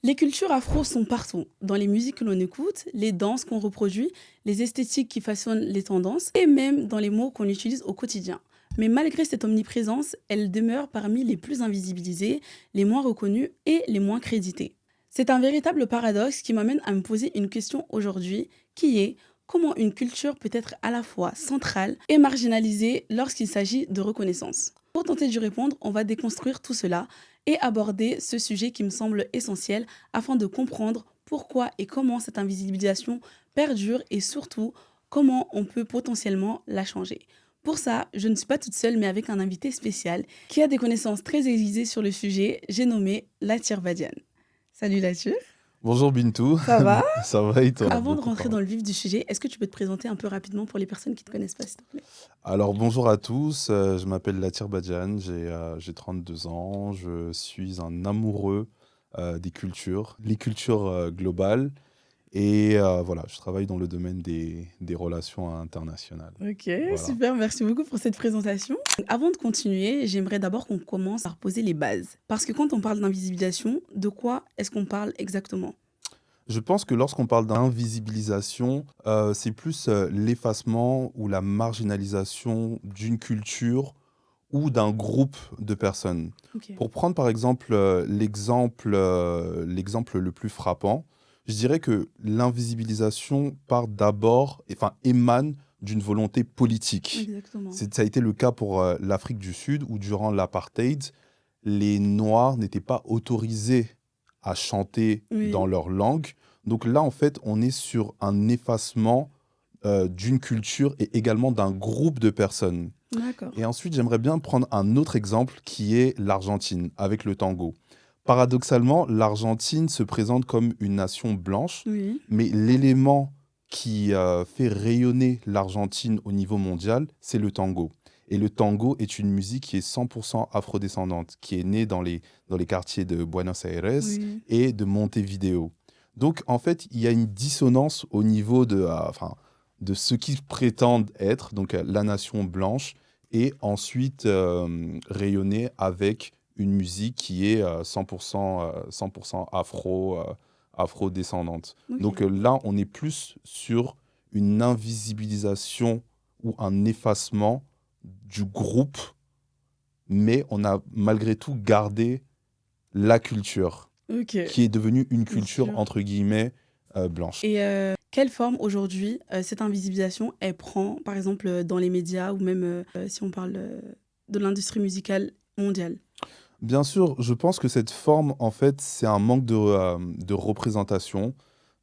Les cultures afro sont partout, dans les musiques que l'on écoute, les danses qu'on reproduit, les esthétiques qui façonnent les tendances et même dans les mots qu'on utilise au quotidien. Mais malgré cette omniprésence, elle demeure parmi les plus invisibilisées, les moins reconnues et les moins créditées. C'est un véritable paradoxe qui m'amène à me poser une question aujourd'hui, qui est comment une culture peut être à la fois centrale et marginalisée lorsqu'il s'agit de reconnaissance. Pour tenter d'y répondre, on va déconstruire tout cela et aborder ce sujet qui me semble essentiel afin de comprendre pourquoi et comment cette invisibilisation perdure et surtout comment on peut potentiellement la changer. Pour ça, je ne suis pas toute seule mais avec un invité spécial qui a des connaissances très aiguisées sur le sujet, j'ai nommé Latir Badiane. Salut Latir, Bonjour Bintou, ça va? ça va et toi? Avant de Beaucoup rentrer parlé. dans le vif du sujet, est-ce que tu peux te présenter un peu rapidement pour les personnes qui ne te connaissent pas, s'il te plaît? Alors bonjour à tous, je m'appelle Latir Badiane, j'ai 32 ans, je suis un amoureux des cultures, les cultures globales et voilà, je travaille dans le domaine des relations internationales. Ok, Voilà. super, merci beaucoup pour cette présentation. Avant de continuer, j'aimerais d'abord qu'on commence par poser les bases. Parce que quand on parle d'invisibilisation, de quoi est-ce qu'on parle exactement? Je pense que lorsqu'on parle d'invisibilisation, c'est plus l'effacement ou la marginalisation d'une culture ou d'un groupe de personnes. Ok, Pour prendre par exemple l'exemple le plus frappant, je dirais que l'invisibilisation part d'abord, enfin émane d'une volonté politique. exactement. Ça a été le cas pour l'Afrique du Sud où durant l'apartheid, les Noirs n'étaient pas autorisés à chanter dans Oui, leur langue. Donc là, en fait, on est sur un effacement d'une culture et également d'un groupe de personnes. d'accord. Et ensuite, j'aimerais bien prendre un autre exemple qui est l'Argentine avec le tango. Paradoxalement, l'Argentine se présente comme une nation blanche, Oui, mais l'élément qui fait rayonner l'Argentine au niveau mondial, c'est le tango. Et le tango est une musique qui est 100% afrodescendante, qui est née dans les quartiers de Buenos Aires oui, et de Montevideo. Donc, en fait, il y a une dissonance au niveau de ce qu'ils prétendent être, donc la nation blanche, et ensuite rayonner avec une musique qui est 100% afro-descendante. Donc ok. là, on est plus sur une invisibilisation ou un effacement du groupe, mais on a malgré tout gardé la culture, Ok, qui est devenue une bien culture, sûr. entre guillemets, blanche. Et quelle forme aujourd'hui cette invisibilisation elle prend, par exemple, dans les médias ou même si on parle de l'industrie musicale mondiale? Bien sûr, je pense que cette forme, en fait, c'est un manque de représentation.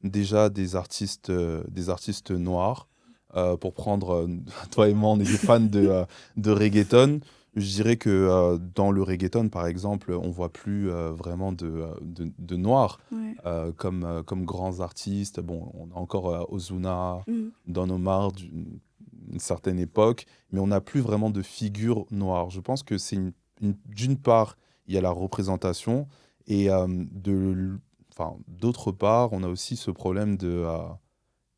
Déjà des artistes noirs. Pour prendre, toi et moi, on est des fans de reggaeton. Je dirais que dans le reggaeton, par exemple, on voit plus vraiment de noirs comme grands artistes. Bon, on a encore Ozuna, Mhm. Don Omar d'une certaine époque, mais on n'a plus vraiment de figure noire. Je pense que c'est d'une part, il y a la représentation, et d'autre part, on a aussi ce problème de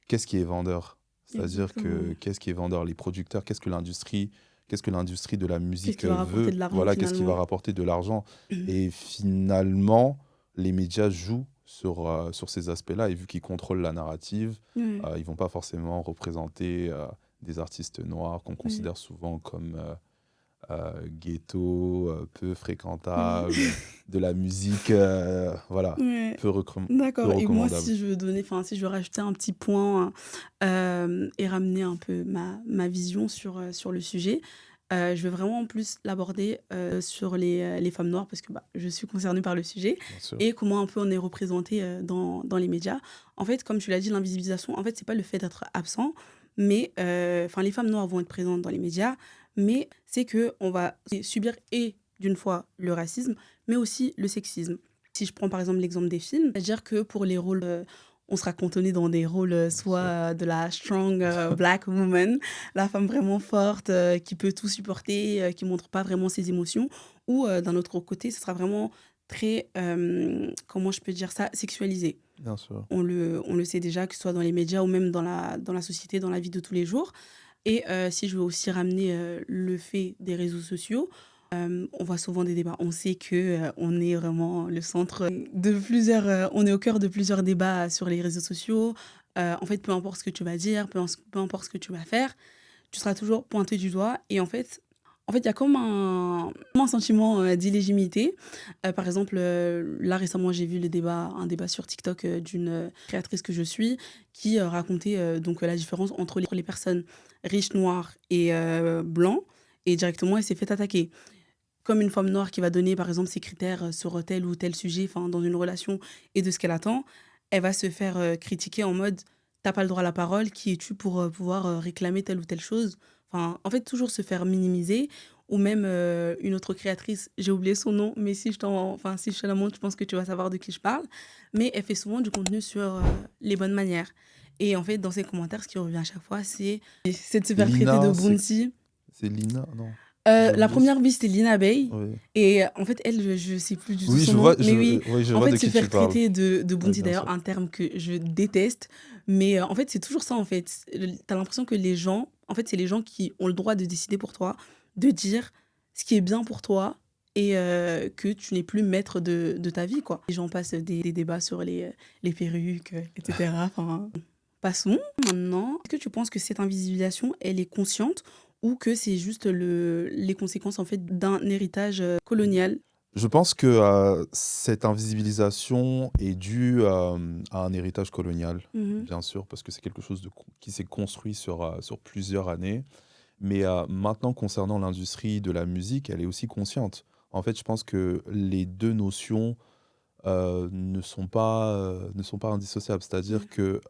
qu'est-ce qui est vendeur? C'est-à-dire Exactement, que ouais. qu'est-ce qui est vendeur? Les producteurs, qu'est-ce que l'industrie de la Qu'est-ce musique qui va rapporter veut? de l'argent Voilà, qu'est-ce qui va finalement? rapporter de l'argent? Et finalement, les médias jouent sur ces aspects-là, et vu qu'ils contrôlent la narrative, Ouais, ils vont pas forcément représenter des artistes noirs qu'on ouais. considère souvent comme ghetto, peu Oui. fréquentable, de la musique, voilà, Ouais. peu D'accord. Et moi, recommandable. si je veux donner, enfin, si je veux rajouter un petit point et ramener un peu ma vision sur le sujet, je vais vraiment en plus l'aborder sur les femmes noires parce que bah, je suis concernée par le sujet Bien sûr. et comment un peu on est représenté dans les médias. En fait, comme tu l'as dit, l'invisibilisation, en fait, c'est pas le fait d'être absent, mais enfin, les femmes noires vont être présentes dans les médias, mais c'est que on va subir et d'une fois le racisme, mais aussi le sexisme. Si je prends par exemple l'exemple des films, c'est-à-dire que pour les rôles, on sera cantonné dans des rôles Bien soit sûr. de la strong black woman, la femme vraiment forte qui peut tout supporter, qui montre pas vraiment ses émotions, ou d'un autre côté, ce sera vraiment très, comment je peux dire ça, sexualisé. Bien sûr. On le sait déjà, que ce soit dans les médias ou même dans la société, dans la vie de tous les jours. Et si je veux aussi ramener le fait des réseaux sociaux, On voit souvent des débats. On sait que on est vraiment le centre de plusieurs. On est au cœur de plusieurs débats sur les réseaux sociaux. En fait, peu importe ce que tu vas dire, peu importe ce que tu vas faire, tu seras toujours pointé du doigt. Et en fait, il y a comme un sentiment d'illégitimité. Par exemple, là récemment, j'ai vu un débat sur TikTok d'une créatrice que je suis qui racontait donc la différence entre les personnes riches, noires et blancs. Et directement, elle s'est fait attaquer. Comme une femme noire qui va donner, par exemple, ses critères sur tel ou tel sujet, enfin, dans une relation et de ce qu'elle attend, elle va se faire critiquer en mode t'as pas le droit à la parole, qui es-tu pour pouvoir réclamer telle ou telle chose. Enfin, en fait, toujours se faire minimiser. Ou même une autre créatrice, j'ai oublié son nom, mais si je te la montre, je pense que tu vas savoir de qui je parle. Mais elle fait souvent du contenu sur les bonnes manières. Et en fait, dans ses commentaires, ce qui revient à chaque fois, c'est de se faire traiter de Lina, bounty. c'est Lina, non? J'ai La oublié. première, oui, c'était Lina Bey. Oui, Et en fait, elle, je sais plus du tout oui, son je nom. vois, Mais oui, oui, je en vois de fait, se qui tu faire parles. traiter de Oui, bounty, bien d'ailleurs, sûr. un terme que je déteste. Mais en fait, c'est toujours ça, en fait. T'as l'impression que les gens, en fait, c'est les gens qui ont le droit de décider pour toi, de dire ce qui est bien pour toi et que tu n'es plus maître de ta vie, quoi. Les gens passent des débats sur les perruques, etc. Enfin, passons maintenant. Est-ce que tu penses que cette invisibilisation, elle est consciente ou que c'est juste les conséquences en fait d'un héritage colonial? Je pense que cette invisibilisation est due à un héritage colonial, Mhm. bien sûr, parce que c'est quelque chose qui s'est construit sur plusieurs années. Mais maintenant, concernant l'industrie de la musique, elle est aussi consciente. En fait, je pense que les deux notions ne sont pas indissociables. C'est-à-dire Ouais. que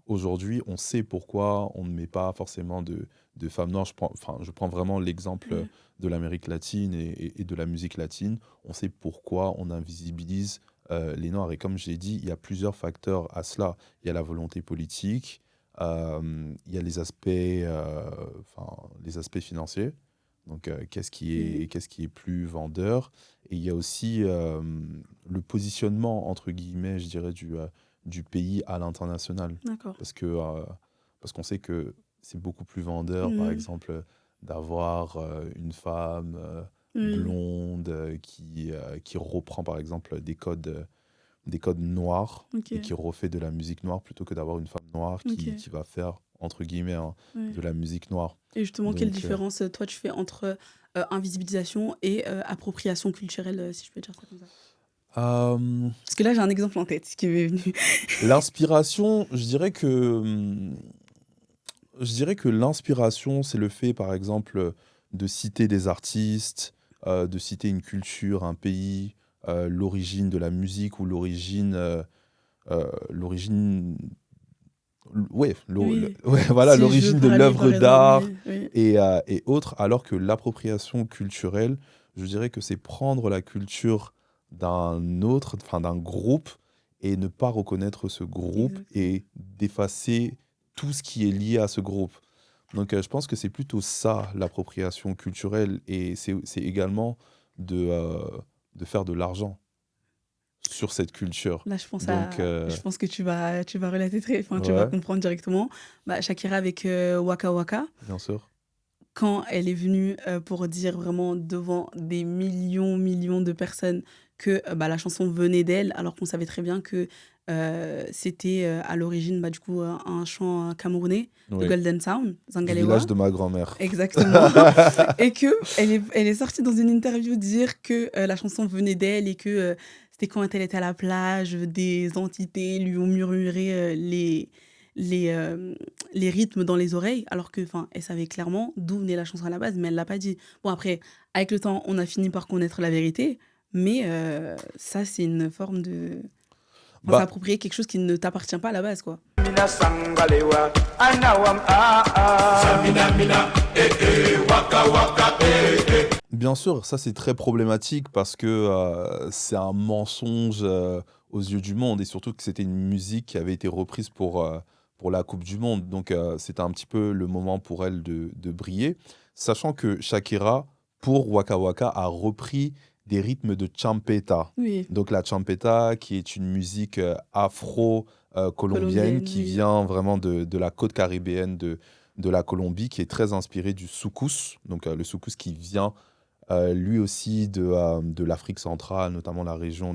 aujourd'hui, on sait pourquoi on ne met pas forcément de femmes noires. Je prends vraiment l'exemple Ouais. de l'Amérique latine et de la musique latine. On sait pourquoi on invisibilise les Noirs. Et comme j'ai dit, il y a plusieurs facteurs à cela. Il y a la volonté politique, il y a les aspects financiers. Donc, Mhm. qu'est-ce qui est plus vendeur? Et il y a aussi le positionnement, entre guillemets, je dirais, du pays à l'international. D'accord. Parce que, parce qu'on sait que c'est beaucoup plus vendeur, par Mhm. exemple, d'avoir une femme Oui. blonde qui reprend, par exemple, des codes noirs Ok. et qui refait de la musique noire plutôt que d'avoir une femme noire Ok. qui va faire, entre guillemets, hein, Ouais. de la musique noire. Et justement, quelle Donc, différence toi tu fais entre invisibilisation et appropriation culturelle, si je peux dire ça comme ça? euh, Parce que là, j'ai un exemple en tête qui m'est venu. l'inspiration, je dirais que l'inspiration, c'est le fait, par exemple, de citer des artistes, de citer une culture, un pays, l'origine de la musique ou l'origine, ouais, Oui. ouais, voilà, Si je veux l'origine de parler, par l'œuvre exemple, d'art oui. Oui. et autres, alors que l'appropriation culturelle, je dirais que c'est prendre la culture d'un autre, enfin d'un groupe, et ne pas reconnaître ce groupe Exactement. et d'effacer tout ce qui est lié à ce groupe. Donc, je pense que c'est plutôt ça, l'appropriation culturelle, et c'est également de, euh, de faire de l'argent sur cette culture. Là, Donc, je pense que tu vas relater enfin, tu vas ouais, comprendre directement. Bah, Shakira avec Waka Waka, bien sûr. quand elle est venue pour dire vraiment devant des millions de personnes que bah, la chanson venait d'elle, alors qu'on savait très bien que c'était à l'origine bah, du coup un chant camerounais, le Oui. Golden Sound, Du village Zangalewa, de ma grand-mère. exactement. Et que elle est sortie dans une interview dire que la chanson venait d'elle et que c'était quand elle était à la plage, des entités lui ont murmuré les, euh, les rythmes dans les oreilles, alors que, enfin, elle savait clairement d'où venait la chanson à la base, mais elle l'a pas dit. Bon, après, avec le temps, on a fini par connaître la vérité, mais ça, c'est une forme de... Enfin, Bah, s'approprier quelque chose qui ne t'appartient pas à la base, quoi. Mina sangalewa anawam Samina mina waka waka bien sûr, ça c'est très problématique parce que c'est un mensonge aux yeux du monde et surtout que c'était une musique qui avait été reprise pour la Coupe du Monde. Donc c'était un petit peu le moment pour elle de briller. Sachant que Shakira, pour Waka Waka, a repris des rythmes de champeta. Oui, Donc la champeta, qui est une musique afro-colombienne colombienne, qui oui. vient vraiment de la côte caribéenne de la Colombie, qui est très inspirée du soukous. Donc le soukous qui vient lui aussi de l'Afrique centrale, notamment la région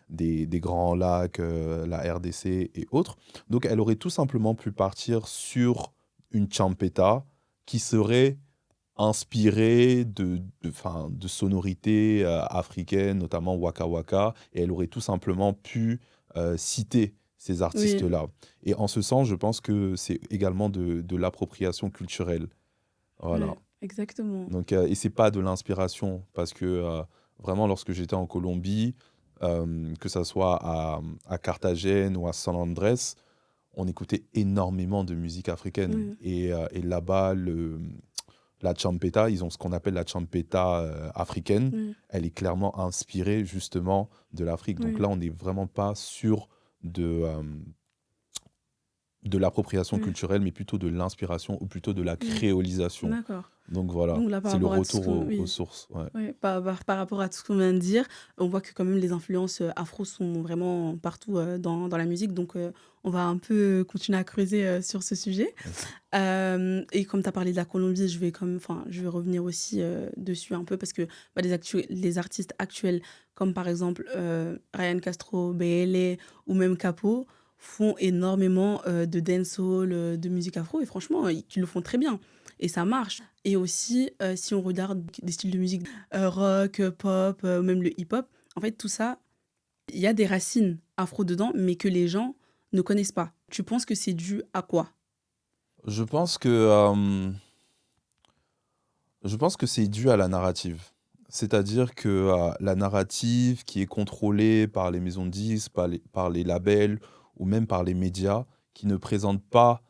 des Grands Lacs, la RDC et autres. Donc elle aurait tout simplement pu partir sur une champeta qui serait inspirée de sonorités africaines, notamment Waka Waka, et elle aurait tout simplement pu citer ces Oui, artistes-là. Et en ce sens, je pense que c'est également de l'appropriation culturelle. Voilà. ouais, exactement. Donc, et c'est pas de l'inspiration, parce que vraiment, lorsque j'étais en Colombie, que ça soit à Carthagène ou à San Andrés, on écoutait énormément de musique africaine. Oui, Et là-bas, la champeta, ils ont ce qu'on appelle la champeta africaine. oui, Elle est clairement inspirée justement de l'Afrique. Donc oui, là, on n'est vraiment pas sûr de l'appropriation oui, culturelle, mais plutôt de l'inspiration ou plutôt de la oui. créolisation. D'accord. Donc voilà, Donc là, par c'est le rapport à tout ce retour qu'on... aux Oui. sources. Ouais. Ouais, par rapport à tout ce qu'on vient de dire, on voit que quand même les influences afro sont vraiment partout dans la musique. Donc, on va un peu continuer à creuser sur ce sujet. Vas-y. Et comme tu as parlé de la Colombie, je vais revenir aussi dessus un peu parce que les artistes actuels, comme par exemple Ryan Castro, BL ou même Capo, font énormément de dancehall, de musique afro. Et franchement, ils le font très bien. Et ça marche. Et aussi, si on regarde des styles de musique rock, pop, même le hip-hop, en fait, tout ça, il y a des racines afro dedans, mais que les gens ne connaissent pas. Tu penses que c'est dû à quoi? Je pense que c'est dû à la narrative. C'est-à-dire que la narrative qui est contrôlée par les maisons de disques, par les labels ou même par les médias, qui ne présentent pas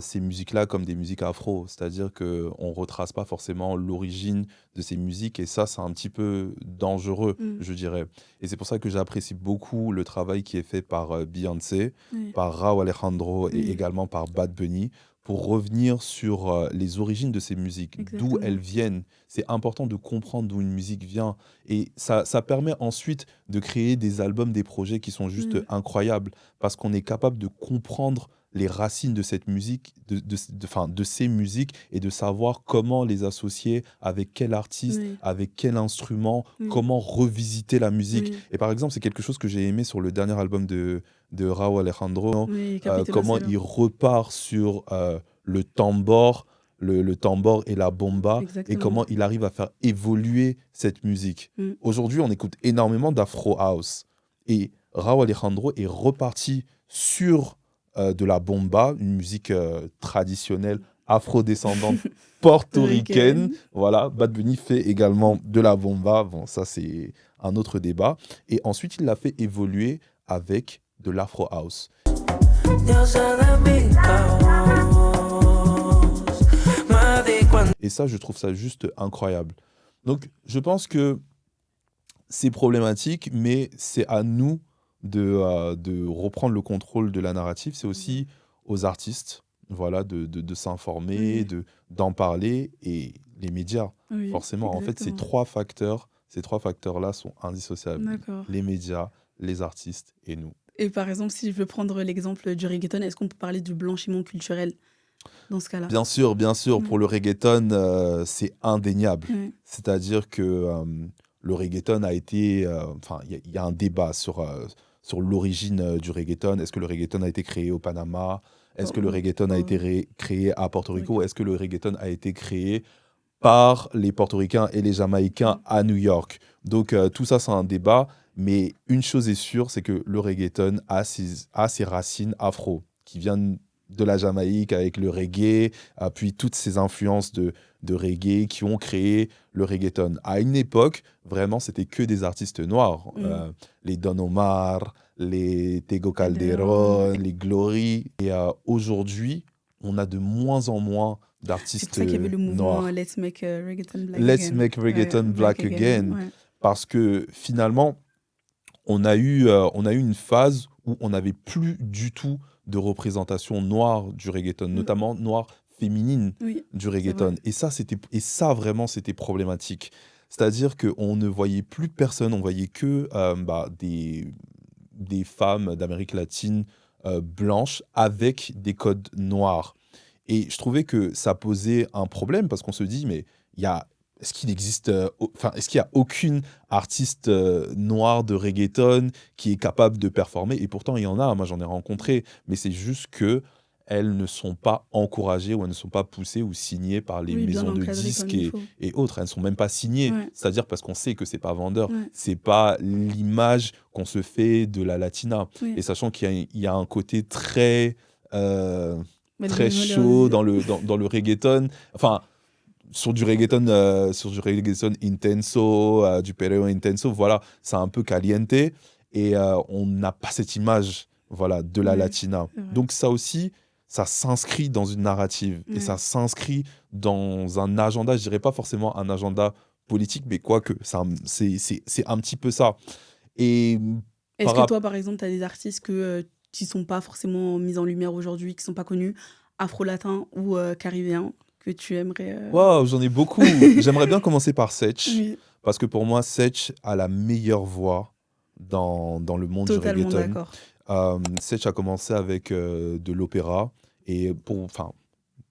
ces musiques-là comme des musiques afro. C'est-à-dire qu'on ne retrace pas forcément l'origine de ces musiques et ça, c'est un petit peu dangereux, Mm. je dirais. Et c'est pour ça que j'apprécie beaucoup le travail qui est fait par Beyoncé, Oui, par Rauw Alejandro et oui, également par Bad Bunny pour revenir sur les origines de ces musiques, d'où elles exactement. viennent. C'est important de comprendre d'où une musique vient. Et ça permet ensuite de créer des albums, des projets qui sont juste Mm. incroyables, parce qu'on est capable de comprendre les racines de cette musique, enfin, de ces musiques, et de savoir comment les associer avec quel artiste, Oui, avec quel instrument, oui, comment revisiter la musique. oui, Et par exemple, c'est quelque chose que j'ai aimé sur le dernier album de Rauw Alejandro, oui, Capitolo comment Cielo. il repart sur le tambor, le tambor et la bomba, et Exactement. comment il arrive à faire évoluer cette musique. Mm. Aujourd'hui, on écoute énormément d'Afro House. Et Rauw Alejandro est reparti sur de la bomba, une musique traditionnelle afro-descendante portoricaine. Ricaine. Voilà, Bad Bunny fait également de la bomba. Bon, ça, c'est un autre débat. Et ensuite, il l'a fait évoluer avec de l'Afro House. Et ça, je trouve ça juste incroyable. Donc, je pense que c'est problématique, mais c'est à nous de reprendre le contrôle de la narrative. C'est aussi aux artistes, voilà, de s'informer, Oui, d'en parler, et les médias, oui, forcément. En fait, exactement. ces trois facteurs-là sont indissociables. D'accord. Les médias, les artistes et nous. Et par exemple, si je veux prendre l'exemple du reggaeton, est-ce qu'on peut parler du blanchiment culturel dans ce cas-là? Bien sûr, Oui, pour le reggaeton, c'est indéniable. oui, C'est-à-dire que le reggaeton a été... Enfin, il y a un débat sur l'origine du reggaeton. Est-ce que le reggaeton a été créé au Panama? Est-ce que le reggaeton a été créé à Porto Rico? Ricain. Est-ce que le reggaeton a été créé par les Portoricains et les Jamaïcains à New York? Donc tout ça, c'est un débat. Mais une chose est sûre, c'est que le reggaeton a ses racines afro, qui viennent de la Jamaïque avec le reggae, puis toutes ces influences de reggae qui ont créé le reggaeton. À une époque, vraiment, c'était que des artistes noirs. Les Don Omar, les Tego Calderon. Calderon, les Glory. Et aujourd'hui, on a de moins en moins C'est pour d'artistes ça qu'il y avait le mouvement noirs. Let's Make Reggaeton Black Let's Again. make Ouais, reggaeton black again. Ouais. Parce que finalement, on a eu une phase où on n'avait plus du tout de représentation noire du reggaeton, Mm. notamment noire féminine Oui, du c'est reggaeton. vrai. Et ça vraiment, c'était problématique. C'est-à-dire qu'on ne voyait plus personne, on voyait que des femmes d'Amérique latine blanches avec des codes noirs. Et je trouvais que ça posait un problème parce qu'on se dit, mais il y a est-ce qu'il existe, enfin, est-ce qu'il y a aucune artiste noire de reggaeton qui est capable de performer? Et pourtant, il y en a, moi j'en ai rencontré, mais c'est juste que elles ne sont pas encouragées ou elles ne sont pas poussées ou signées par les Oui, bien maisons de encadré comme disques il faut. et autres. Elles ne sont même pas signées, Ouais, c'est-à-dire parce qu'on sait que c'est pas vendeur. ouais, C'est pas l'image qu'on se fait de la latina. ouais. Et sachant qu'il y a un côté très, euh, Bah, les très maisons chaud les- dans le reggaeton. Enfin, sur du reggaeton intenso, du perreo intenso, voilà, c'est un peu caliente et on n'a pas cette image, voilà, de la Ouais, latina. c'est vrai. Donc ça aussi, ça s'inscrit dans une narrative et ça Ouais. s'inscrit dans un agenda, je dirais pas forcément un agenda politique, mais quoique, c'est un petit peu ça. Et Est-ce par que rapport... toi, par exemple, tu as des artistes qui sont pas forcément mis en lumière aujourd'hui, qui sont pas connus, afro-latins ou caribéens, que tu aimerais... Waouh, j'en ai beaucoup. J'aimerais bien commencer par Setch, Oui, parce que pour moi, Setch a la meilleure voix dans le monde du totalement reggaeton. d'accord. Setch a commencé avec de l'opéra. Et enfin,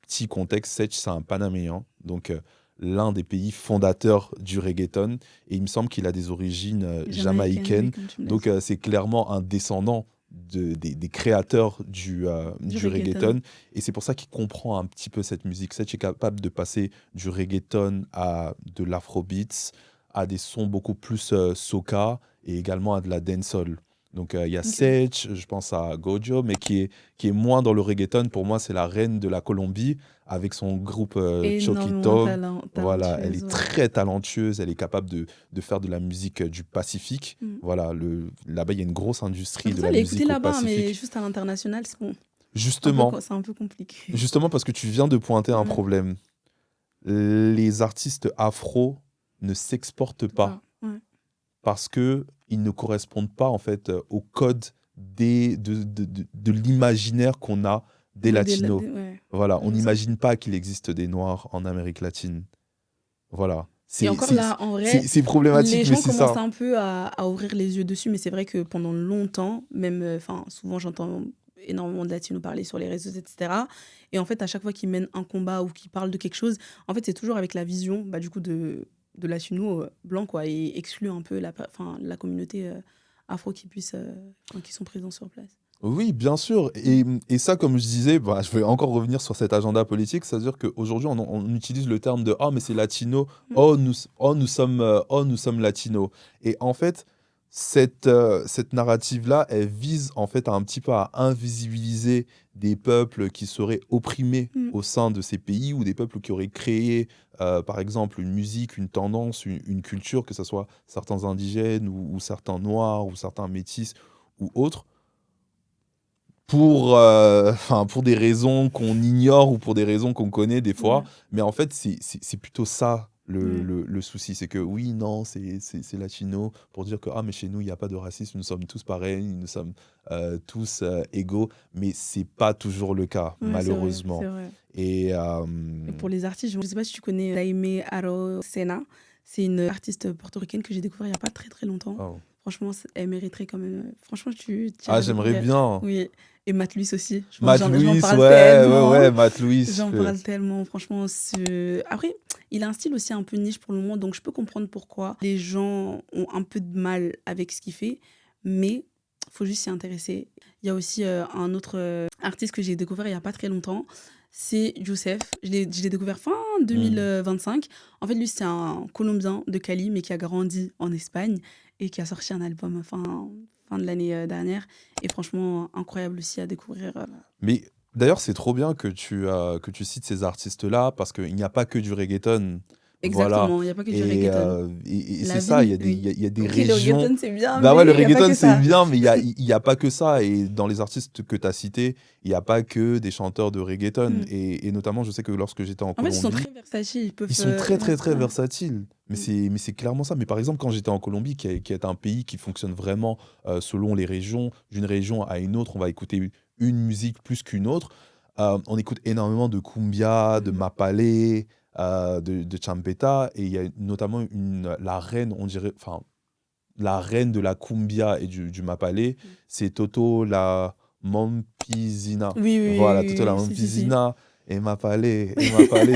petit contexte, Setch, c'est un Panaméen, donc l'un des pays fondateurs du reggaeton. Et il me semble qu'il a des origines Jamaïcaine, oui, jamaïcaines. comme tu me l'as Donc dit. c'est clairement un descendant des créateurs Du du reggaeton. reggaeton. Et c'est pour ça qu'il comprend un petit peu cette musique. Setch est capable de passer du reggaeton à de l'afrobeats, à des sons beaucoup plus soca et également à de la dancehall. Donc il y a Ok. Setch, je pense à Gojo, mais qui est moins dans le reggaeton. Pour moi, c'est la reine de la Colombie avec son groupe Énormément Chokito. Voilà, elle talentueuse, est ouais. très talentueuse, elle est capable de faire de la musique du Pacifique. Mm. Voilà, là-bas, il y a une grosse Mais industrie de pourtant, la elle est écoutée musique au là-bas, hein, mais Pacifique. juste à l'international, Justement, c'est un peu compliqué. justement parce que tu viens de pointer un Ouais, problème. Les artistes afro ne s'exportent pas ouais. parce que ils ne correspondent pas en fait au code de l'imaginaire qu'on a des Ouais, latinos. ouais. Voilà, on Mm, ça- n'imagine pas qu'il existe des noirs en Amérique latine. Voilà, Et encore là, en vrai, c'est les problématique, mais gens c'est commencent ça. un peu à ouvrir les yeux dessus, mais c'est vrai que pendant longtemps, même, enfin, souvent j'entends énormément de latinos parler sur les réseaux, etc. Et en fait, à chaque fois qu'ils mènent un combat ou qu'ils parlent de quelque chose, en fait, c'est toujours avec la vision, bah, du coup, de latinos blancs, quoi, et excluent un peu la communauté afro qui sont présents sur place. Oui, bien sûr. Et ça, comme je disais, bah, je vais encore revenir sur cet agenda politique, c'est-à-dire qu'aujourd'hui, on utilise le terme de «Ah, mais c'est latino», Mm. oh, nous sommes latinos». Et en fait, cette narrative-là, elle vise en fait à un petit peu à invisibiliser des peuples qui seraient opprimés Mm. au sein de ces pays ou des peuples qui auraient créé, par exemple, une musique, une tendance, une culture, que ce soit certains indigènes ou certains noirs ou certains métis ou autres pour des raisons qu'on ignore ou pour des raisons qu'on connaît des fois. Ouais, Mais en fait, c'est plutôt ça ouais. le souci. C'est que oui, non, c'est latino pour dire que ah, mais chez nous, il n'y a pas de racisme, nous sommes tous pareils, nous sommes tous égaux. Mais c'est pas toujours le cas, Ouais, c'est vrai, c'est malheureusement. vrai. Et Et pour les artistes, je ne sais pas si tu connais Daimé Arocena. C'est une artiste portoricaine que j'ai découvert il n'y a pas très très longtemps. oh. Franchement, elle mériterait quand même. Franchement, tu Ah, la j'aimerais découvrir. bien. Oui. Et Matt Luis aussi. Je pense que Matt j'en Louis, parle ouais, tellement. Matt Louis. J'en parle tellement. Franchement, après, il a un style aussi un peu niche pour le moment. Donc, je peux comprendre pourquoi les gens ont un peu de mal avec ce qu'il fait. Mais il faut juste s'y intéresser. Il y a aussi un autre artiste que j'ai découvert il n'y a pas très longtemps. C'est Youssef. Je l'ai découvert fin 2025. En fait, lui, c'est un Colombien de Cali, mais qui a grandi en Espagne et qui a sorti un album fin de l'année dernière. Et franchement, incroyable aussi à découvrir. Mais d'ailleurs, c'est trop bien que tu cites ces artistes-là parce qu'il n'y a pas que du reggaeton. Voilà. Exactement, il n'y a pas que du reggaeton. Et La c'est ça, vie, oui. il y a des Ok, le régions. reggaeton, c'est bien, Bah ouais, le mais il n'y a pas reggaeton, que c'est ça. bien, mais il y a pas que ça. Et dans les artistes que tu as cités, il n'y a pas que des chanteurs de reggaeton. Mm. Et notamment, je sais que lorsque j'étais en En fait, ils sont Colombie, très versatiles. ils sont très, très, très Ouais. versatiles. Mm. Mais c'est clairement ça. Mais par exemple, quand j'étais en Colombie, qui est un pays qui fonctionne vraiment selon les régions, d'une région à une autre, on va écouter une musique plus qu'une autre. On écoute énormément de cumbia, de Mm. mapalé, de champeta. Et il y a notamment la reine, on dirait, enfin, la reine de la cumbia et du mapalé, c'est Toto la Mompizina. Oui, oui, Voilà, oui, Toto la oui, si, si, si. Mompizina. et m'a parlé,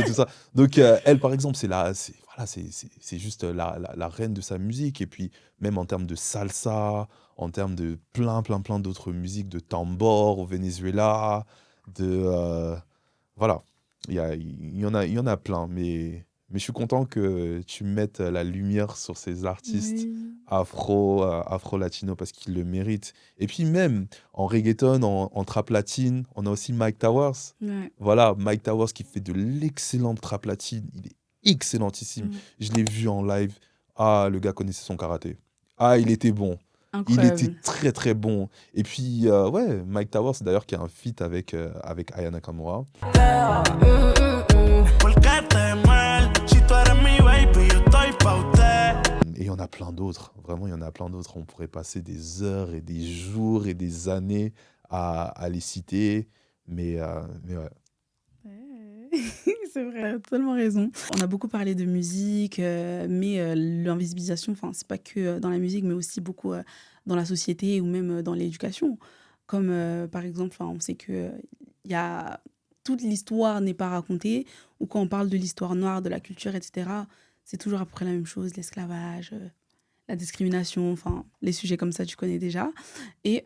tout ça. Donc, elle, par exemple, c'est juste la reine de sa musique. Et puis, même en termes de salsa, en termes de plein d'autres musiques, de tambor au Venezuela, voilà. Il y en a plein. Mais je suis content que tu mettes la lumière sur ces artistes Oui. afro-latino parce qu'ils le méritent. Et puis même en reggaeton, en trap latine, on a aussi Mike Towers. Ouais. Voilà, Mike Towers qui fait de l'excellente trap latine. Il est excellentissime. Mm. Je l'ai vu en live. Ah, le gars connaissait son karaté. Ah, il était bon. Il était Incroyable. très très bon. Et puis, ouais, Mike Towers, d'ailleurs, qui a un feat avec Aya Nakamura. Porque te mal, si tú eres mi baby, yo estoy pa' usted. Et il y en a plein d'autres. Vraiment, il y en a plein d'autres. On pourrait passer des heures et des jours et des années à les citer. Mais ouais. Ouais. C'est vrai, t'as totalement raison. On a beaucoup parlé de musique, mais l'invisibilisation, enfin, c'est pas que dans la musique, mais aussi beaucoup dans la société ou même dans l'éducation. Comme par exemple, enfin, on sait que il y a toute l'histoire n'est pas racontée, ou quand on parle de l'histoire noire, de la culture, etc., c'est toujours à peu près la même chose, l'esclavage, la discrimination, enfin, les sujets comme ça, tu connais déjà. Et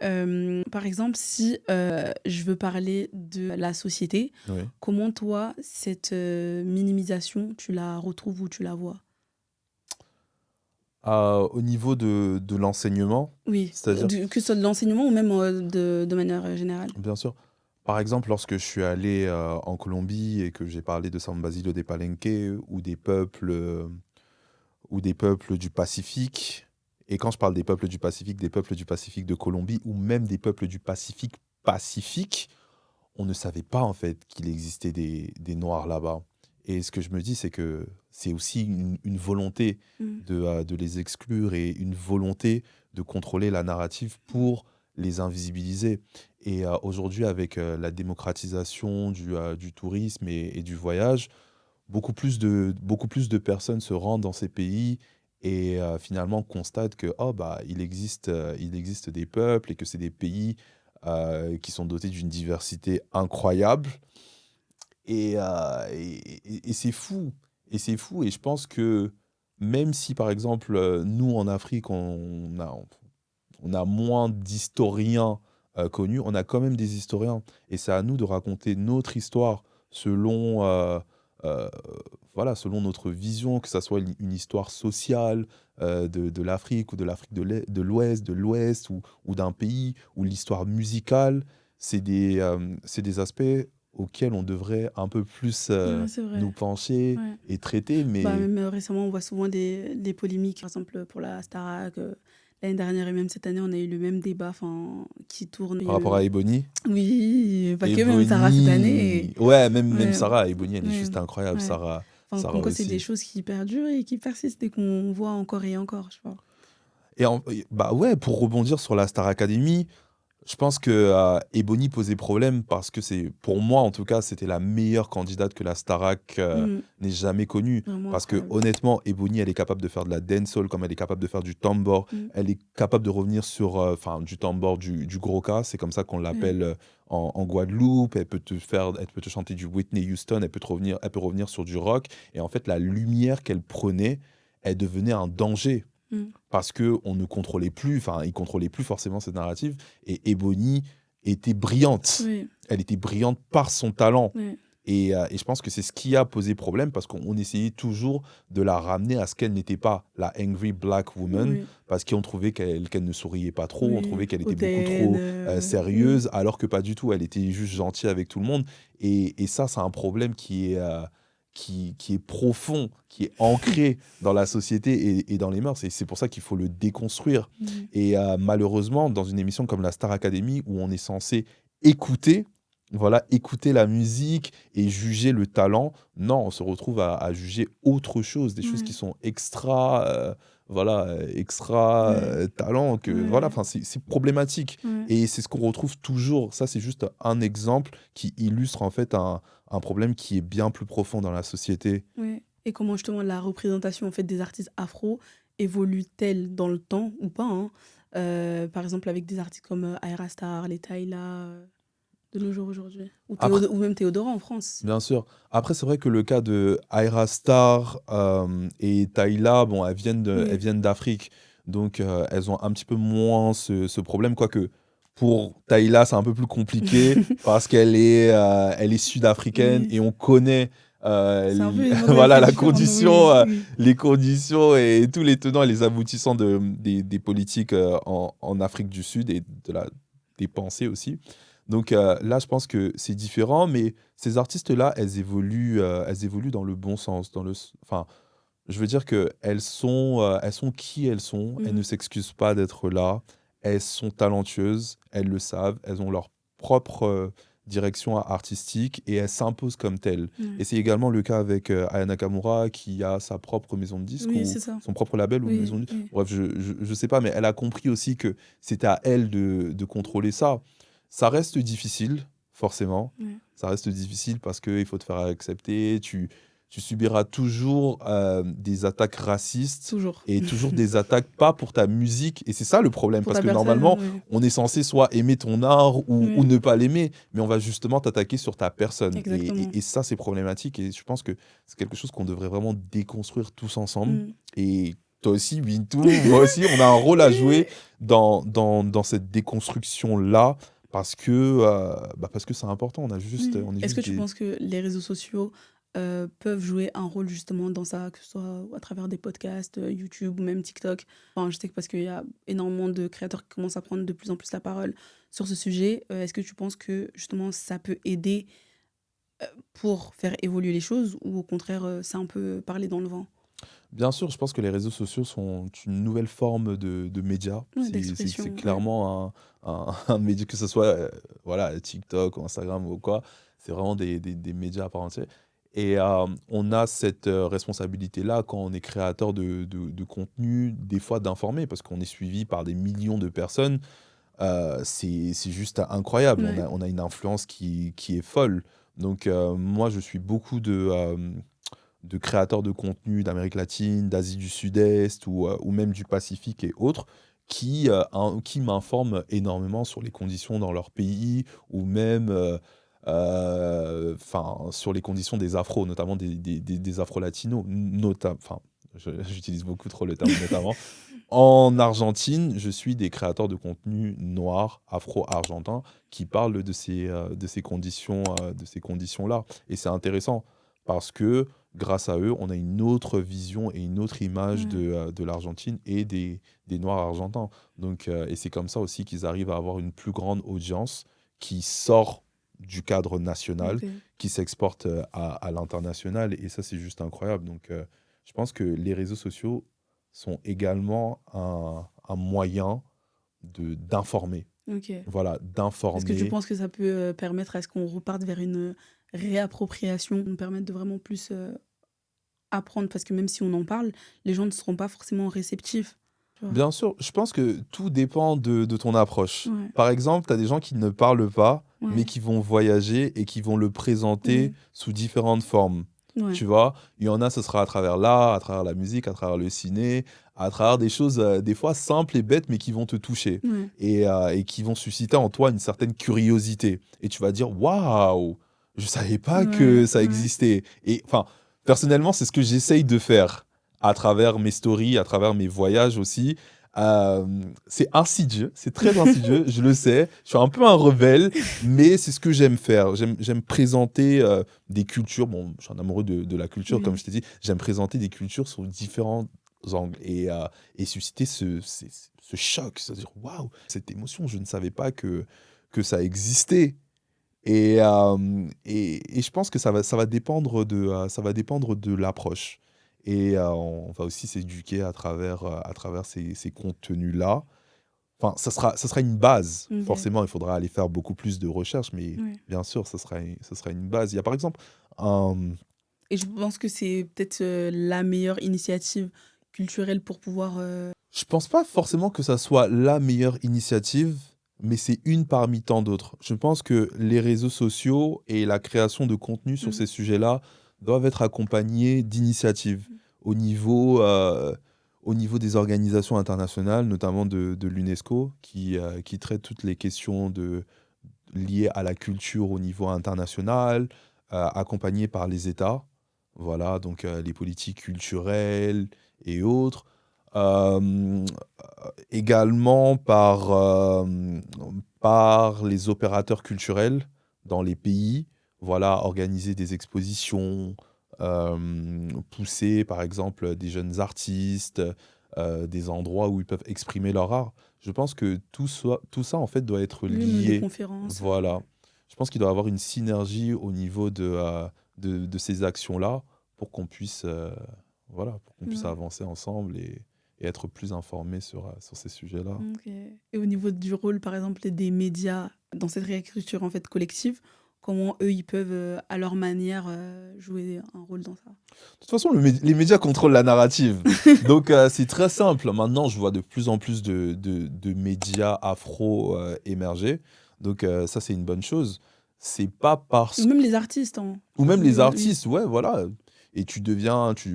par exemple, si je veux parler de la société, Oui. comment toi, cette minimisation, tu la retrouves ou tu la vois? Au niveau de l'enseignement, Oui, c'est-à-dire, que ce soit de l'enseignement ou même de manière générale. bien sûr, par exemple, lorsque je suis allé en Colombie et que j'ai parlé de San Basilio de Palenque ou des peuples du Pacifique, et quand je parle des peuples du Pacifique de Colombie ou même des peuples du Pacifique, on ne savait pas en fait qu'il existait des Noirs là-bas. Et ce que je me dis, c'est que c'est aussi une volonté Mm. de les exclure et une volonté de contrôler la narrative pour les invisibiliser. Et aujourd'hui, avec la démocratisation du tourisme et du voyage, beaucoup plus de personnes se rendent dans ces pays et finalement constatent que oh, bah, il existe des peuples et que c'est des pays qui sont dotés d'une diversité incroyable. Et c'est fou. Et c'est fou. Et je pense que même si, par exemple, nous, en Afrique, on a moins d'historiens connus, on a quand même des historiens. Et c'est à nous de raconter notre histoire selon, euh, voilà, selon notre vision, que ça soit une histoire sociale de l'Afrique ou de l'Afrique de l'Ouest, de l'Ouest ou d'un pays, ou l'histoire musicale. C'est des aspects auxquels on devrait un peu plus Ouais, c'est vrai. nous pencher Ouais. et traiter. Bah, Mais même récemment, on voit souvent des polémiques, par exemple pour la Starac. L'année dernière et même cette année, on a eu le même débat qui tourne. par rapport à Ebony, Oui, pas que même Sarah cette année. Ebony, ouais, même Ouais, Sarah, Ebony, elle est ouais, juste incroyable. ouais. Enfin, Sarah comme quoi, c'est des aussi. choses qui perdurent et qui persistent et qu'on voit encore et encore, je vois. Bah ouais, pour rebondir sur la Star Academy, je pense que Ebony posait problème parce que pour moi en tout cas, c'était la meilleure candidate que la Starac n'ait jamais connue. Vraiment Parce que incroyable. honnêtement, Ebony, elle est capable de faire de la dancehall comme elle est capable de faire du tambor. Mm. Elle est capable de revenir sur, du tambor, du gros cas, c'est comme ça qu'on l'appelle en Guadeloupe. Elle peut te chanter du Whitney Houston, elle peut revenir sur du rock. Et en fait, la lumière qu'elle prenait, elle devenait un danger Mm. parce que on ne contrôlait plus, enfin, il contrôlait plus forcément cette narrative. Et Ebony était brillante. Oui, Elle était brillante par son talent. oui, Et je pense que c'est ce qui a posé problème parce qu'on essayait toujours de la ramener à ce qu'elle n'était pas, la angry black woman, oui, parce qu'on trouvait qu'elle ne souriait pas trop, on oui. trouvait qu'elle était beaucoup Hautaine, trop sérieuse, alors que pas du tout, elle était juste gentille avec tout le monde. Et ça, c'est un problème qui est profond, qui est ancré dans la société et dans les mœurs. Et c'est pour ça qu'il faut le déconstruire. Mm. Et malheureusement, dans une émission comme la Star Academy, où on est censé écouter, voilà, écouter la musique et juger le talent, non, on se retrouve à juger autre chose, des choses Ouais. qui sont extra Ouais. talent, voilà, Ouais. enfin, c'est problématique. Ouais. Et c'est ce qu'on retrouve toujours. Ça, c'est juste un exemple qui illustre en fait un problème qui est bien plus profond dans la société. Ouais. Et comment justement la représentation en fait des artistes afro évolue-t-elle dans le temps ou pas, hein. Par exemple avec des artistes comme Ayra Starr, les Tyla. de nos jours aujourd'hui. Ou, Après, ou même Théodora en France. bien sûr. Après, c'est vrai que le cas de Ayra Starr et Tayla, bon, elles Oui. viennent d'Afrique. Donc, elles ont un petit peu moins ce problème. Quoique, pour Tayla, c'est un peu plus compliqué parce elle est sud-africaine Oui. et on connaît C'est un peu une voilà, mentalité différente. Oui. les conditions et tous les tenants et les aboutissants des politiques en Afrique du Sud et des pensées aussi. Donc là, je pense que c'est différent, mais ces artistes-là, elles évoluent dans le bon sens. Enfin, je veux dire elles sont qui elles sont. Elles ne Mhm. s'excusent pas d'être là. Elles sont talentueuses. Elles le savent. Elles ont leur propre direction artistique et elles s'imposent comme telles. Ouais. Et c'est également le cas avec Aya Nakamura qui a sa propre maison de disques Oui, ou c'est ça. son propre label ou maison Oui, de disques. oui. Bref, je sais pas, mais elle a compris aussi que c'était à elle de contrôler ça. Ça reste difficile, forcément. Ouais. Ça reste difficile parce qu'il faut te faire accepter. Tu subiras toujours des attaques racistes Toujours. et toujours des attaques pas pour ta musique. Et c'est ça le problème, Pour parce ta que personne, normalement, oui. on est censé soit aimer ton art ou Oui, ne pas l'aimer, mais on va justement t'attaquer sur ta personne. exactement. Et ça, c'est problématique. Et je pense que c'est quelque chose qu'on devrait vraiment déconstruire tous ensemble. Mm. Et toi aussi, Bintou, moi aussi, on a un rôle à jouer dans cette déconstruction-là. Parce que c'est important, Oui. on est Est-ce que juste tu des... penses que les réseaux sociaux peuvent jouer un rôle justement dans ça, que ce soit à travers des podcasts, YouTube ou même TikTok? Enfin, je sais que parce qu'il y a énormément de créateurs qui commencent à prendre de plus en plus la parole sur ce sujet. Est-ce que tu penses que justement ça peut aider pour faire évoluer les choses ou au contraire c'est un peu parler dans le vent? Bien sûr, je pense que les réseaux sociaux sont une nouvelle forme de média. Ouais, C'est d'expression, ouais. clairement un média, que ce soit voilà, TikTok ou Instagram ou quoi, c'est vraiment des médias à part entière. Et on a cette responsabilité-là quand on est créateur de contenu, des fois d'informer, parce qu'on est suivi par des millions de personnes. C'est juste incroyable. Ouais. On a une influence qui est folle. Donc moi, je suis beaucoup de créateurs de contenu d'Amérique latine, d'Asie du Sud-Est ou même du Pacifique et autres qui m'informent énormément sur les conditions dans leur pays ou même sur les conditions des afros, notamment des afro-latinos. Enfin, j'utilise beaucoup trop le terme notamment. En Argentine, je suis des créateurs de contenu noirs, afro-argentins, qui parlent de ces conditions-là. Et c'est intéressant parce que grâce à eux, on a une autre vision et une autre image Ouais. de l'Argentine et des Noirs argentins. Donc, et c'est comme ça aussi qu'ils arrivent à avoir une plus grande audience qui sort du cadre national, Ok. qui s'exporte à l'international. Et ça, c'est juste incroyable. Donc, je pense que les réseaux sociaux sont également un moyen d'informer. Ok. Voilà, Est-ce que tu d'informer. penses que ça peut permettre à ce qu'on reparte vers une réappropriation, nous permettre de vraiment plus apprendre? Parce que même si on en parle, les gens ne seront pas forcément réceptifs. Tu vois? Bien sûr, je pense que tout dépend de ton approche. Ouais, Par exemple, tu as des gens qui ne parlent pas, mais ouais, qui vont voyager et qui vont le présenter oui, sous différentes formes. ouais, Tu vois, il y en a, ce sera à travers l'art, à travers la musique, à travers le ciné, à travers des choses des fois simples et bêtes, mais qui vont te toucher ouais, et qui vont susciter en toi une certaine curiosité. Et tu vas dire, waouh, je savais pas que ouais, ça ouais. existait. Et enfin, personnellement, c'est ce que j'essaye de faire à travers mes stories, à travers mes voyages aussi. C'est insidieux, c'est très insidieux, je le sais. Je suis un peu un rebelle, mais c'est ce que j'aime faire. J'aime présenter des cultures. Bon, je suis un amoureux de la culture, comme Oui, je t'ai dit. J'aime présenter des cultures sous différents angles et susciter ce choc, c'est-à-dire waouh, cette émotion, je ne savais pas que ça existait. Et je pense que ça va dépendre de l'approche. Et on va aussi s'éduquer à travers ces contenus-là. Enfin, ça sera une base. ok, Forcément, il faudra aller faire beaucoup plus de recherches, mais ouais. bien sûr, ça sera une base. Il y a par exemple un, Et je pense que c'est peut-être la meilleure initiative culturelle pour pouvoir. Je pense pas forcément que ça soit la meilleure initiative, mais c'est une parmi tant d'autres. Je pense que les réseaux sociaux et la création de contenu sur Mhm, ces sujets-là doivent être accompagnés d'initiatives au au niveau des organisations internationales, notamment de l'UNESCO, qui traite toutes les questions liées à la culture au niveau international, accompagnées par les États. Voilà, donc les politiques culturelles et autres. Euh, Également par les opérateurs culturels dans les pays. Voilà, organiser des expositions, pousser par exemple des jeunes artistes, des endroits où ils peuvent exprimer leur art. Je pense que tout ça en fait doit être Oui, même des lié. conférences. Voilà. Je pense qu'il doit y avoir une synergie au niveau de ces actions-là pour qu'on puisse, voilà, pour qu'on puisse Ouais. avancer ensemble et être plus informés sur ces sujets-là. Ok. Et au niveau du rôle, par exemple, des médias dans cette réécriture en fait collective, comment eux, ils peuvent, à leur manière, jouer un rôle dans ça? De toute façon, les médias contrôlent la narrative. Donc, c'est très simple. Maintenant, je vois de plus en plus de médias afro émerger. Donc, ça, c'est une bonne chose. C'est pas parce Ou même les artistes, hein. Ou même Oui, les oui, oui. artistes, ouais, voilà. Et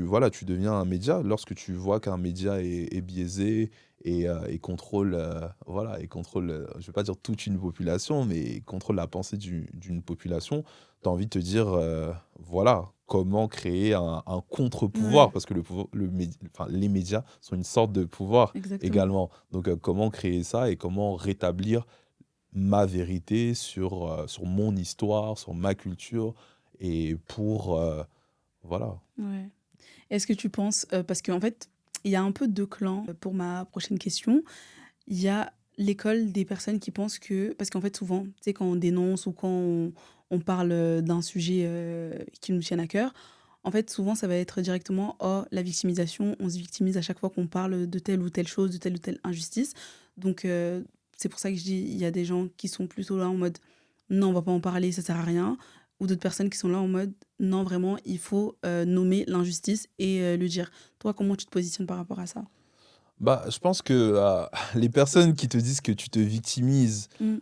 voilà, tu deviens un média lorsque tu vois qu'un média est biaisé et contrôle, voilà, et contrôle, je vais pas dire toute une population, mais contrôle la pensée d'une population. Tu as envie de te dire, voilà, comment créer un contre-pouvoir, Ouais, parce que enfin, les médias sont une sorte de pouvoir exactement. également. Donc, comment créer ça et comment rétablir ma vérité sur mon histoire, sur ma culture, et voilà. Ouais. Est-ce que tu penses, parce qu'en fait, il y a un peu deux clans pour ma prochaine question. Il y a l'école des personnes qui pensent que, parce qu'en fait, souvent, tu sais, quand on dénonce ou quand on parle d'un sujet qui nous tient à cœur, en fait, souvent, ça va être directement, oh, la victimisation, on se victimise à chaque fois qu'on parle de telle ou telle chose, de telle ou telle injustice. Donc, c'est pour ça que je dis, il y a des gens qui sont plutôt là en mode, non, on va pas en parler, ça sert à rien. Ou d'autres personnes qui sont là en mode, non, vraiment, il faut nommer l'injustice et le dire. Toi, comment tu te positionnes par rapport à ça? Bah, je pense que les personnes qui te disent que tu te victimises Mm.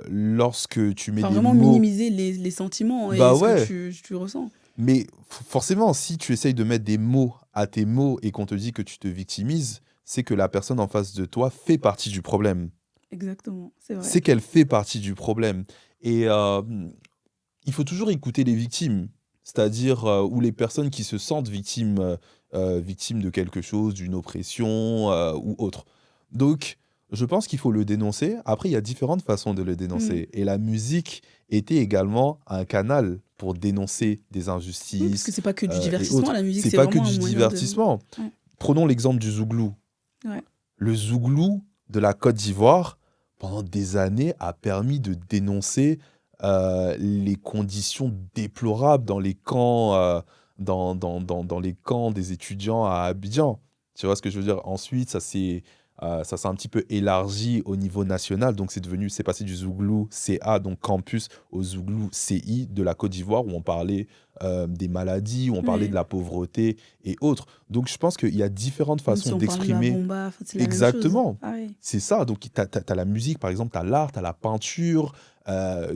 lorsque tu mets Enfin, des vraiment mots, minimiser les sentiments et bah ce que ouais, tu ressens. mais forcément, si tu essayes de mettre des mots à tes mots et qu'on te dit que tu te victimises, c'est que la personne en face de toi fait partie du problème. Exactement, c'est vrai. C'est qu'elle fait partie du problème. Et il faut toujours écouter les victimes, c'est-à-dire ou les personnes qui se sentent victimes de quelque chose, d'une oppression ou autre. Donc, je pense qu'il faut le dénoncer. Après, il y a différentes façons de le Mm. dénoncer. Et la musique était également un canal pour dénoncer des Oui, parce que injustices c'est pas que du et divertissement, autres. la musique, C'est c'est pas que vraiment un du moyen de... divertissement. Ouais, Prenons l'exemple du Zouglou. ouais. Le Zouglou de la Côte d'Ivoire, pendant des années, a permis de dénoncer les conditions déplorables dans les camps, dans les camps des étudiants à Abidjan. Tu vois ce que je veux dire? Ensuite, ça s'est un petit peu élargi au niveau national. Donc, c'est passé du Zouglou CA, donc campus, au Zouglou CI de la Côte d'Ivoire, où on parlait des maladies, où on parlait de Ouais. la pauvreté et autres. Donc, je pense qu'il y a différentes Même façons si on parle de la d'exprimer. bomba, enfin, c'est la même chose. Exactement. Pareil. C'est ça. Donc, tu as la musique, par exemple, tu as l'art, tu as la peinture.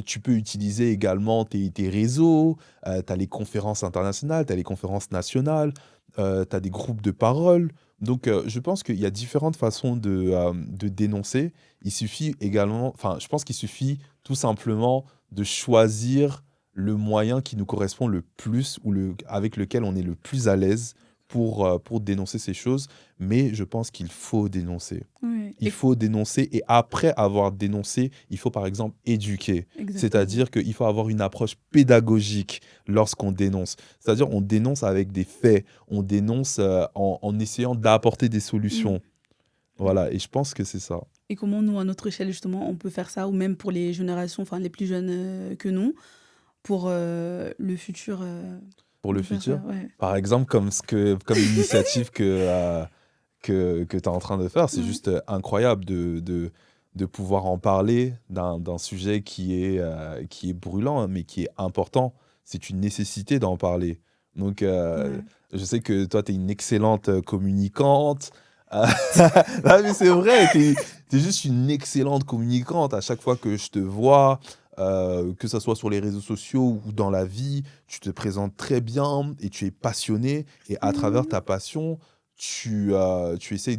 Tu peux utiliser également tes réseaux. Tu as les conférences internationales, tu as les conférences nationales. Tu as des groupes de parole. Donc, je pense qu'il y a différentes façons de dénoncer. Il suffit également, enfin, je pense qu'il suffit tout simplement de choisir le moyen qui nous correspond le plus ou avec lequel on est le plus à l'aise pour dénoncer ces choses. Mais je pense qu'il faut dénoncer. Ouais. Il faut dénoncer et après avoir dénoncé, il faut par exemple éduquer. Exactement. C'est-à-dire qu'il faut avoir une approche pédagogique lorsqu'on dénonce. C'est-à-dire on dénonce avec des faits, on dénonce en essayant d'apporter des Mm. solutions. Ouais. Voilà, et je pense que c'est ça. Et comment nous, à notre échelle, justement, on peut faire ça, ou même pour les générations, enfin les plus jeunes que nous, pour le futur, Pour on le peut faire ça, futur. ouais. Par exemple, comme l'initiative que tu es en train de faire, c'est Ouais. juste incroyable de pouvoir en parler d'un sujet qui est brûlant, hein, mais qui est important. C'est une nécessité d'en parler. Donc, Ouais. je sais que toi, tu es une excellente communicante. Euh, non, mais c'est vrai, tu es juste une excellente communicante. À chaque fois que je te vois, que ce soit sur les réseaux sociaux ou dans la vie, tu te présentes très bien et tu es passionné. Et à travers Mm. ta passion, tu essayes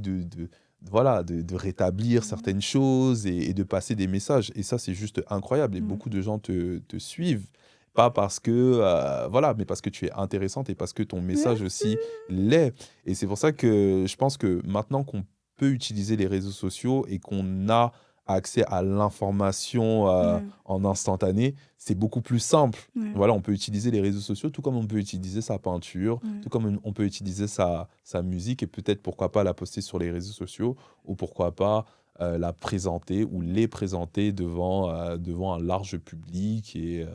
voilà, de rétablir certaines choses et de passer des messages. Et ça, c'est juste incroyable. Et Ouais. beaucoup de gens te suivent, pas parce que, voilà, mais parce que tu es intéressante et parce que ton message Merci. aussi l'est. Et c'est pour ça que je pense que maintenant qu'on peut utiliser les réseaux sociaux et qu'on a accès à l'information Ouais, en instantané, c'est beaucoup plus simple. ouais, Voilà, on peut utiliser les réseaux sociaux tout comme on peut utiliser sa peinture, ouais. tout comme on peut utiliser sa musique et peut-être pourquoi pas la poster sur les réseaux sociaux ou pourquoi pas la présenter ou les présenter devant un large public et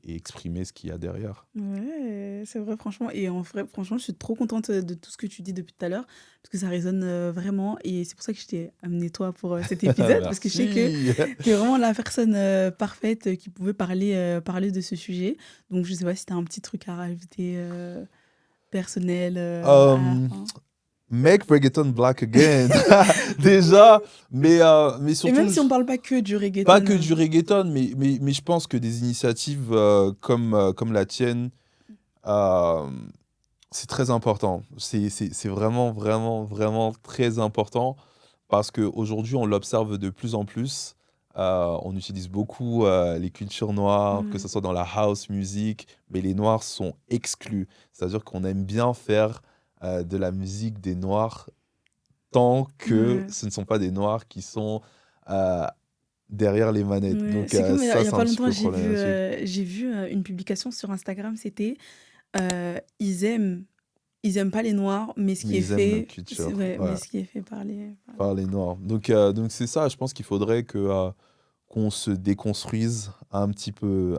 exprimer ce qu'il y a derrière. Ouais, c'est vrai, franchement. Et en vrai, franchement, je suis trop contente de tout ce que tu dis depuis tout à l'heure, parce que ça résonne vraiment. Et c'est pour ça que je t'ai amené toi pour cet épisode, parce que je sais que Merci. tu es vraiment la personne parfaite qui pouvait parler de ce sujet. Donc, je sais pas si tu as un petit truc à rajouter personnel à la Euh, fin. Make reggaeton black again. Déjà, mais Et surtout, même si on parle pas que du reggaeton. pas que du reggaeton, mais je pense que des initiatives comme la tienne, euh, c'est très important. C'est vraiment, vraiment, vraiment très important parce qu'aujourd'hui, on l'observe de plus en plus. On utilise beaucoup les cultures noires, que ce soit dans la house music, mais les noirs sont exclus. C'est-à-dire qu'on aime bien faire de la musique des noirs tant que Ouais. ce ne sont pas des noirs qui sont euh, derrière les manettes. Ouais. Donc C'est comme il ça, y a c'est pas un petit longtemps, peu problématique. j'ai vu une publication sur Instagram, c'était ils aiment pas les noirs, mais ce Mais qui est ils aiment notre fait, culture, ouais, mais ouais, ce qui est fait par par les noirs. Donc c'est ça, je pense qu'il faudrait qu'on se déconstruise un petit peu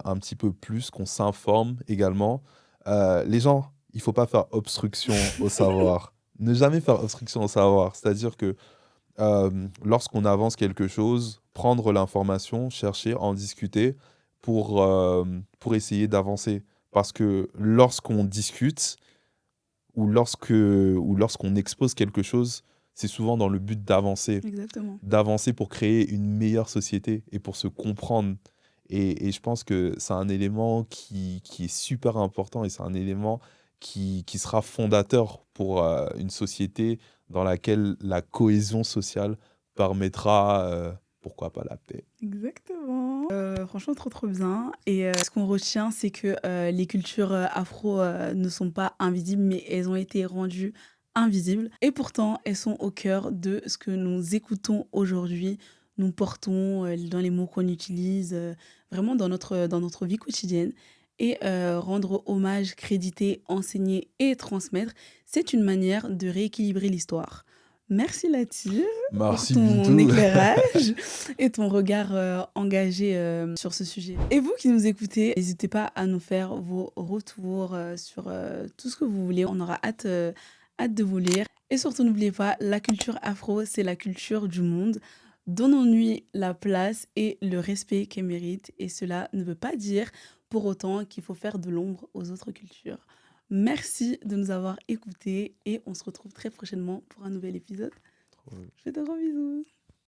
plus, qu'on s'informe également. Les gens, il faut pas faire obstruction au savoir. Ne jamais faire obstruction au savoir. C'est-à-dire que lorsqu'on avance quelque chose, prendre l'information, chercher, en discuter pour essayer d'avancer. Parce que lorsqu'on discute ou lorsqu'on expose quelque chose, c'est souvent dans le but Exactement. d'avancer pour créer une meilleure société et pour se comprendre. Et je pense que c'est un élément qui est super important et c'est un élément qui sera fondateur pour une société dans laquelle la cohésion sociale permettra, pourquoi pas la paix. Exactement. Franchement, trop trop bien. Et ce qu'on retient, c'est que les cultures afro ne sont pas invisibles, mais elles ont été rendues invisibles. Et pourtant, elles sont au cœur de ce que nous écoutons aujourd'hui, nous portons dans les mots qu'on utilise, vraiment dans notre vie quotidienne. Et rendre hommage, créditer, enseigner et transmettre, c'est une manière de rééquilibrer l'histoire. Merci Lati pour Merci ton Bintou. éclairage et ton regard engagé sur ce sujet. Et vous qui nous écoutez, n'hésitez pas à nous faire vos retours sur tout ce que vous voulez. On aura hâte de vous lire. Et surtout, n'oubliez pas, la culture afro, c'est la culture du monde. Donnons-lui la place et le respect qu'elle mérite. Et cela ne veut pas dire pour autant qu'il faut faire de l'ombre aux autres cultures. Merci de nous avoir écoutés et on se retrouve très prochainement pour un nouvel épisode. Je fais de gros bisous.